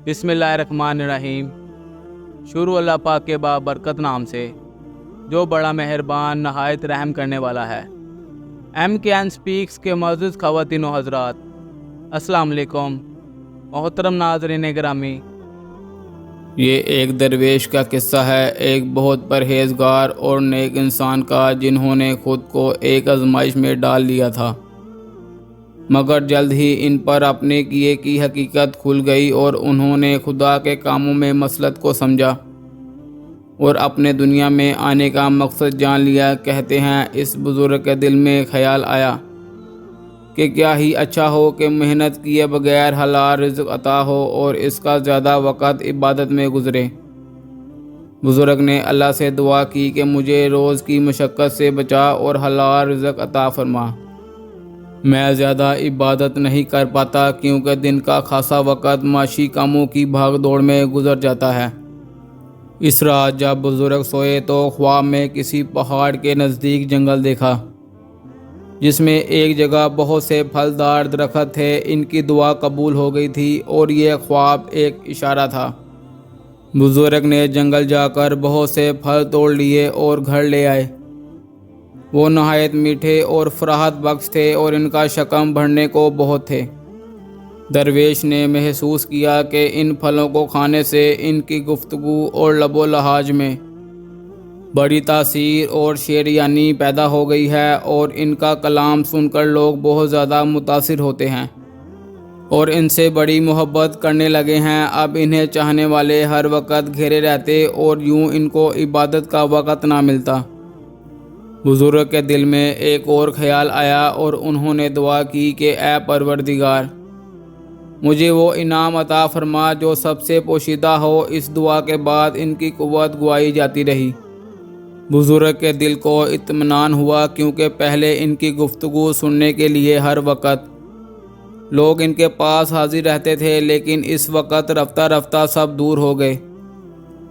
بسم اللہ الرحمن الرحیم۔ شروع اللہ پاک کے بابرکت نام سے جو بڑا مہربان نہایت رحم کرنے والا ہے۔ MKN سپیکس کے معزز خواتین و حضرات، السلام علیکم۔ محترم ناظرین گرامی، یہ ایک درویش کا قصہ ہے، ایک بہت پرہیزگار اور نیک انسان کا، جنہوں نے خود کو ایک آزمائش میں ڈال لیا تھا، مگر جلد ہی ان پر اپنے کیے کی حقیقت کھل گئی اور انہوں نے خدا کے کاموں میں مصلحت کو سمجھا اور اپنے دنیا میں آنے کا مقصد جان لیا۔ کہتے ہیں اس بزرگ کے دل میں خیال آیا کہ کیا ہی اچھا ہو کہ محنت کیے بغیر حلال رزق عطا ہو اور اس کا زیادہ وقت عبادت میں گزرے۔ بزرگ نے اللہ سے دعا کی کہ مجھے روز کی مشقت سے بچا اور حلال رزق عطا فرما۔ میں زیادہ عبادت نہیں کر پاتا کیونکہ دن کا خاصا وقت معاشی کاموں کی بھاگ دوڑ میں گزر جاتا ہے۔ اس رات جب بزرگ سوئے تو خواب میں کسی پہاڑ کے نزدیک جنگل دیکھا، جس میں ایک جگہ بہت سے پھلدار درخت تھے۔ ان کی دعا قبول ہو گئی تھی اور یہ خواب ایک اشارہ تھا۔ بزرگ نے جنگل جا کر بہت سے پھل توڑ لیے اور گھر لے آئے۔ وہ نہایت میٹھے اور فراحت بخش تھے اور ان کا شکم بھرنے کو بہت تھے۔ درویش نے محسوس کیا کہ ان پھلوں کو کھانے سے ان کی گفتگو اور لب و لہاج میں بڑی تاثیر اور شیریانی پیدا ہو گئی ہے اور ان کا کلام سن کر لوگ بہت زیادہ متاثر ہوتے ہیں اور ان سے بڑی محبت کرنے لگے ہیں۔ اب انہیں چاہنے والے ہر وقت گھیرے رہتے اور یوں ان کو عبادت کا وقت نہ ملتا۔ بزرگ کے دل میں ایک اور خیال آیا اور انہوں نے دعا کی کہ اے پروردگار، مجھے وہ انعام عطا فرما جو سب سے پوشیدہ ہو۔ اس دعا کے بعد ان کی قوت گوائی جاتی رہی۔ بزرگ کے دل کو اطمینان ہوا کیونکہ پہلے ان کی گفتگو سننے کے لیے ہر وقت لوگ ان کے پاس حاضر رہتے تھے، لیکن اس وقت رفتہ رفتہ سب دور ہو گئے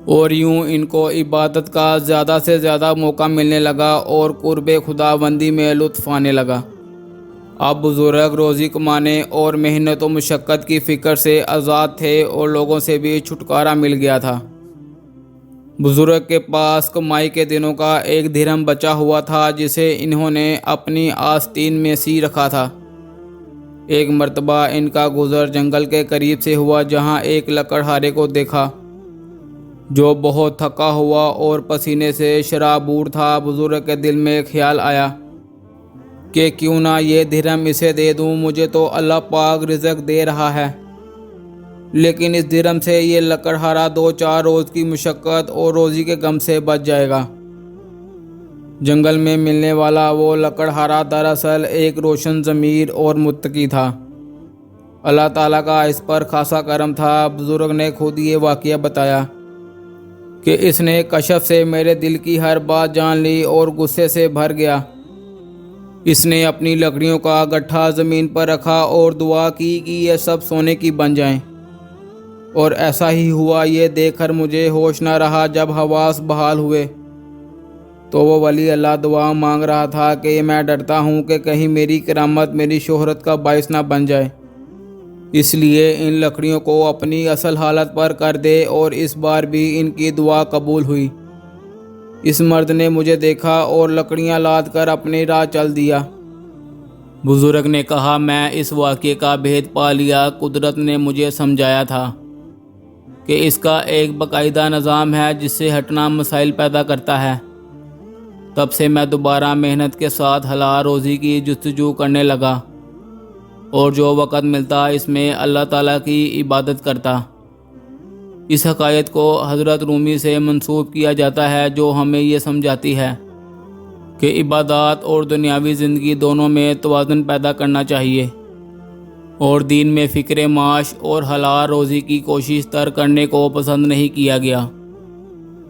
اور یوں ان کو عبادت کا زیادہ سے زیادہ موقع ملنے لگا اور قرب خداوندی میں لطف آنے لگا۔ اب بزرگ روزی کمانے اور محنت و مشقت کی فکر سے آزاد تھے اور لوگوں سے بھی چھٹکارا مل گیا تھا۔ بزرگ کے پاس کمائی کے دنوں کا ایک درہم بچا ہوا تھا جسے انہوں نے اپنی آستین میں سی رکھا تھا۔ ایک مرتبہ ان کا گزر جنگل کے قریب سے ہوا جہاں ایک لکڑہارے کو دیکھا جو بہت تھکا ہوا اور پسینے سے شرابور تھا۔ بزرگ کے دل میں خیال آیا کہ کیوں نہ یہ درہم اسے دے دوں، مجھے تو اللہ پاک رزق دے رہا ہے، لیکن اس درہم سے یہ لکڑہارا 2-4 روز کی مشقت اور روزی کے غم سے بچ جائے گا۔ جنگل میں ملنے والا وہ لکڑہارا دراصل ایک روشن ضمیر اور متقی تھا۔ اللہ تعالیٰ کا اس پر خاصا کرم تھا۔ بزرگ نے خود یہ واقعہ بتایا کہ اس نے کشف سے میرے دل کی ہر بات جان لی اور غصے سے بھر گیا۔ اس نے اپنی لکڑیوں کا گٹھا زمین پر رکھا اور دعا کی کہ یہ سب سونے کی بن جائیں، اور ایسا ہی ہوا۔ یہ دیکھ کر مجھے ہوش نہ رہا۔ جب حواس بحال ہوئے تو وہ ولی اللہ دعا مانگ رہا تھا کہ میں ڈرتا ہوں کہ کہیں میری کرامت میری شہرت کا باعث نہ بن جائے، اس لیے ان لکڑیوں کو اپنی اصل حالت پر کر دے۔ اور اس بار بھی ان کی دعا قبول ہوئی۔ اس مرد نے مجھے دیکھا اور لکڑیاں لاد کر اپنی راہ چل دیا۔ بزرگ نے کہا، میں اس واقعے کا بھید پا لیا۔ قدرت نے مجھے سمجھایا تھا کہ اس کا ایک باقاعدہ نظام ہے جس سے ہٹنا مسائل پیدا کرتا ہے۔ تب سے میں دوبارہ محنت کے ساتھ حلال روزی کی جستجو کرنے لگا اور جو وقت ملتا اس میں اللہ تعالیٰ کی عبادت کرتا۔ اس حکایت کو حضرت رومی سے منسوب کیا جاتا ہے جو ہمیں یہ سمجھاتی ہے کہ عبادات اور دنیاوی زندگی دونوں میں توازن پیدا کرنا چاہیے اور دین میں فکر معاش اور حلال روزی کی کوشش ترک کرنے کو پسند نہیں کیا گیا۔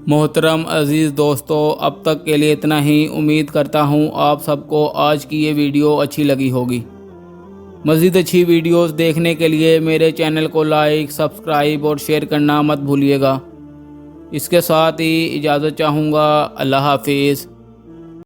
محترم عزیز دوستو، اب تک کے لیے اتنا ہی۔ امید کرتا ہوں آپ سب کو آج کی یہ ویڈیو اچھی لگی ہوگی۔ مزید اچھی ویڈیوز دیکھنے کے لیے میرے چینل کو لائک، سبسکرائب اور شیئر کرنا مت بھولیے گا۔ اس کے ساتھ ہی اجازت چاہوں گا۔ اللہ حافظ۔